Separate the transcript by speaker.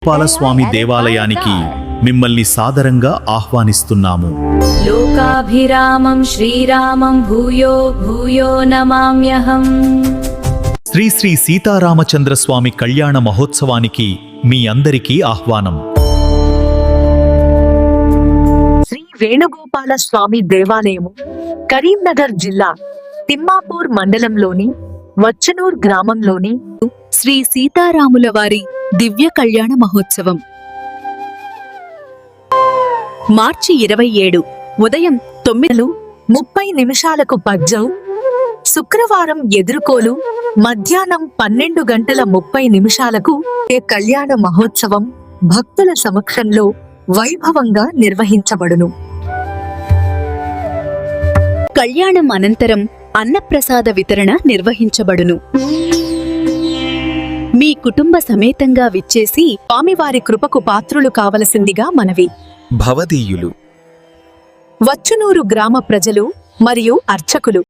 Speaker 1: గోపాలస్వామి దేవాలయానికి మిమ్మల్ని సాదరంగా ఆహ్వానిస్తున్నాము.
Speaker 2: లోకాభిరామం శ్రీరామం భూయో భూయో నమామ్యహం.
Speaker 1: శ్రీ శ్రీ సీతారామచంద్రస్వామి కళ్యాణ మహోత్సవానికి మీ అందరికీ ఆహ్వానం.
Speaker 3: శ్రీ వేణుగోపాల స్వామి దేవాలయము కరీంనగర్ జిల్లా తిమ్మాపూర్ మండలంలోని వచ్చనూర్ గ్రామంలోని
Speaker 4: శ్రీ సీతారాముల వారి దివ్య కళ్యాణ మహోత్సవం మార్చి 27 ఉదయం
Speaker 3: 9:30 పద్యం, శుక్రవారం ఎదుర్కోలు మధ్యాహ్నం 12:30 కళ్యాణ మహోత్సవం భక్తుల సమక్షంలో వైభవంగా నిర్వహించబడును.
Speaker 4: కళ్యాణం అనంతరం అన్నప్రసాద వితరణ నిర్వహించబడును. మీ కుటుంబ సమేతంగా విచ్చేసి
Speaker 3: స్వామివారి కృపకు పాత్రులు కావలసిందిగా మనవి.
Speaker 1: భవదీయులు
Speaker 3: వచ్చనూరు గ్రామ ప్రజలు మరియు అర్చకులు.